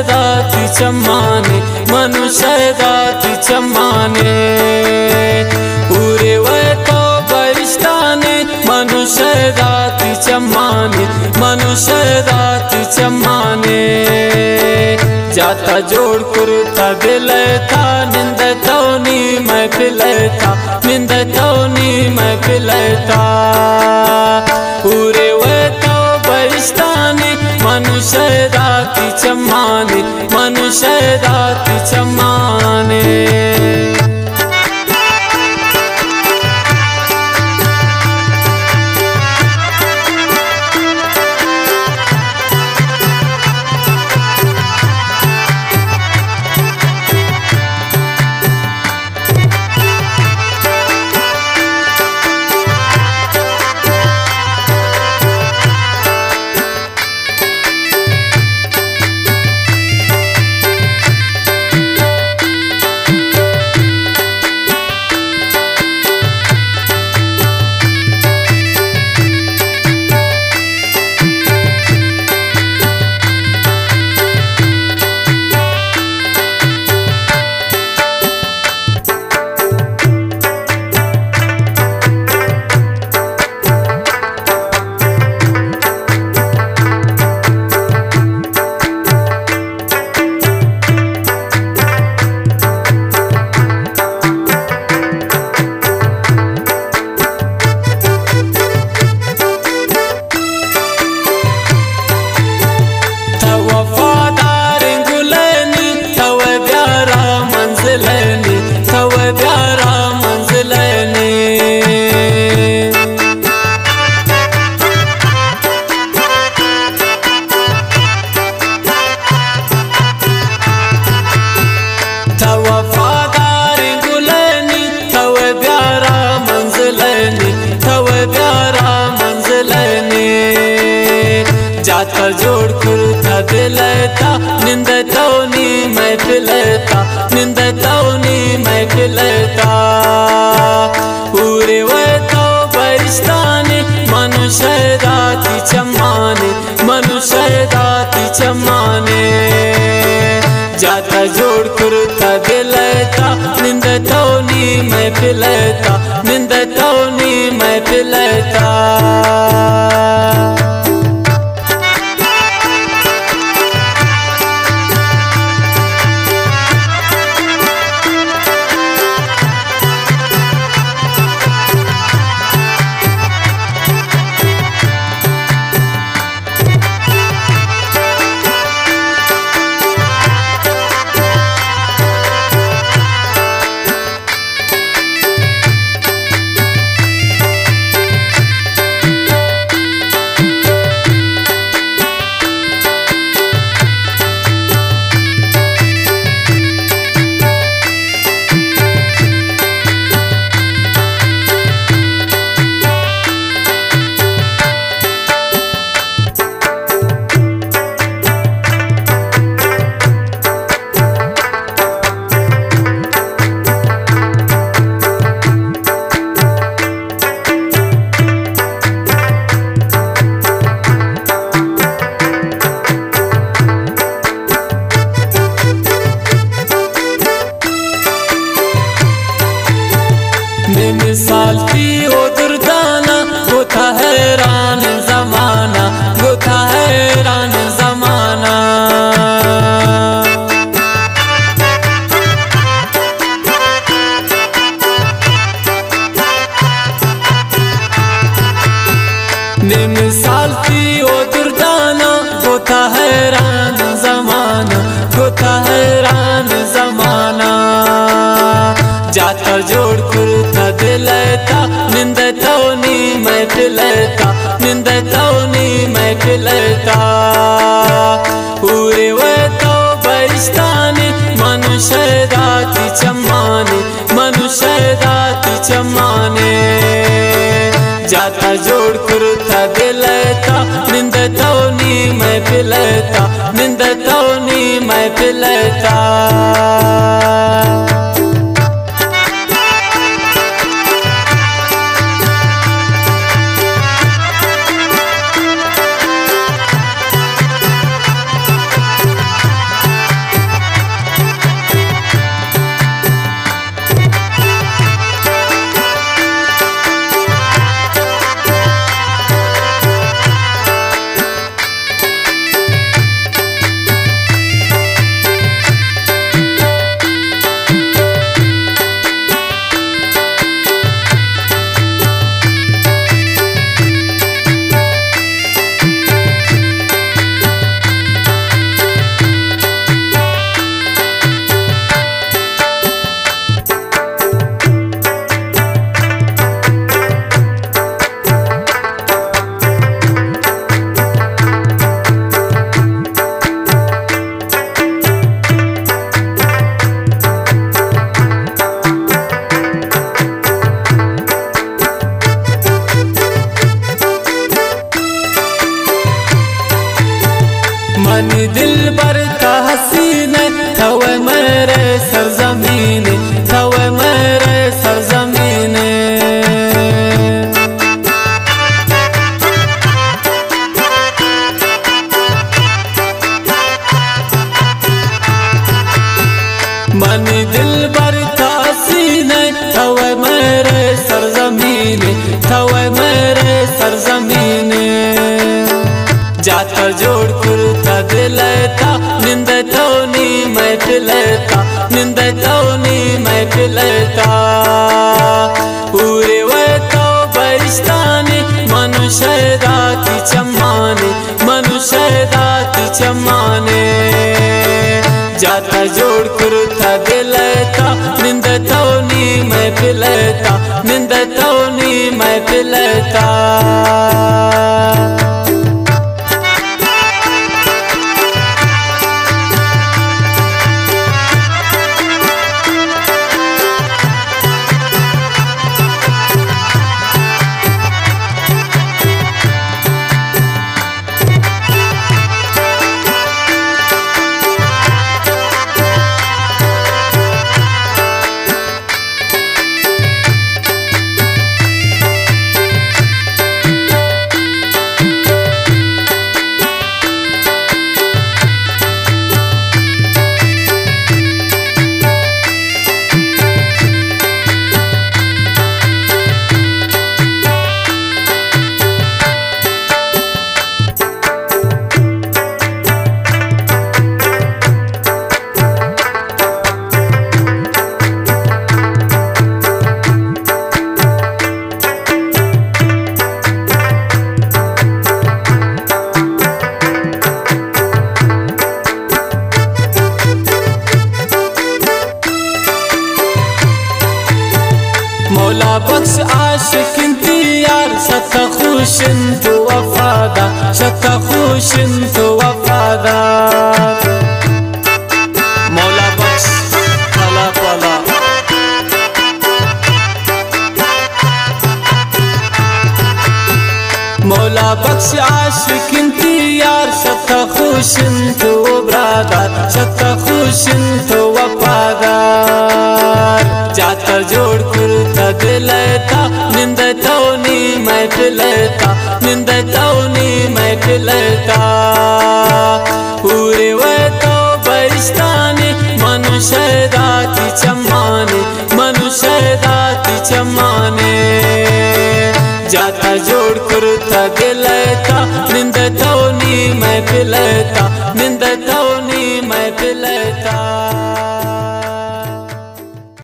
दातीच्या माने मनुष्य दातीच्या माने पुरे वैतो बरिष्ठाने मनुष्य दातीच्या माने मनुष्य दातीच्या माने जाता जोड़ कुरुता दिलता निंदतौनी महफिलता निंदतौनी महफिलता पूरे वैतो बरिष्ठाने मनुष्य दातीच्या माने मनुष्य दातीच्या माने जाता जोड़ कुरुता दिलता निंदतौनी महफिलता निंदतौनी महफिलता पूरे वैतो बरिष्ठाने मनुष्य दातीच्या माने मनुष्य दातीच्या माने जाता जोड़ कुरुता दिलता निंदतौनी महफिलता निंदतौनी महफिलता मिसाल थी ओ दुर्दाना गोथा हैरान जमाना गोथा हैरान जमाना मिसाल थी ओ दुर्दाना गोथा हैरान जमाना गोथा हैरान जमाना जाता जोड़ कुरुता दिलता निंदतौनी महफिलता निंदतौनी महफिलता पूरे वैतो बरिष्ठाने मनुष्य दातीच्या माने मनुष्य दातीच्या माने जाता जोड़ कुरुता दिलता निंदतौनी महफिलता निंदतौनी महफिलता दिल बरता हसीने थवे मेरे सरजमीने थवे मेरे सरजमीने मन दिल बरता हसीने थवे मेरे सरजमीने थवे मेरे सरजमीने जाता जोड़ कुर्ता दिलता निंद तोनी मैं पिलता निंद तोनी मैं पिलता पूरे वे तो बरिस्तानी मनुष्य दाती चम्माने मनुष्य दाती चम्माने जाता जोड़ कुर्ता दिलता निंद तोनी मैं पिलता निंद तोनी मैं पिलता मौला बख्श आशिक इंती यार शत खुश तो वफादा शत खुश तो वफादा मौला बख्श अला पला मौला बख्श आशिक इंती यार शत खुश तो ब्रादर शत खुश तो वफादार जाता जोड़ कुर्ता दिलता निंद तोनी मैं पिलता निंद तोनी मैं पिलता पूरे वे तो बरिस्तानी मनुष्य दाती चम्माने मनुष्य दाती चम्माने जाता जोड़ कुर्ता दिलता निंद तोनी मैं पिलता निंद तोनी मैं पिलता।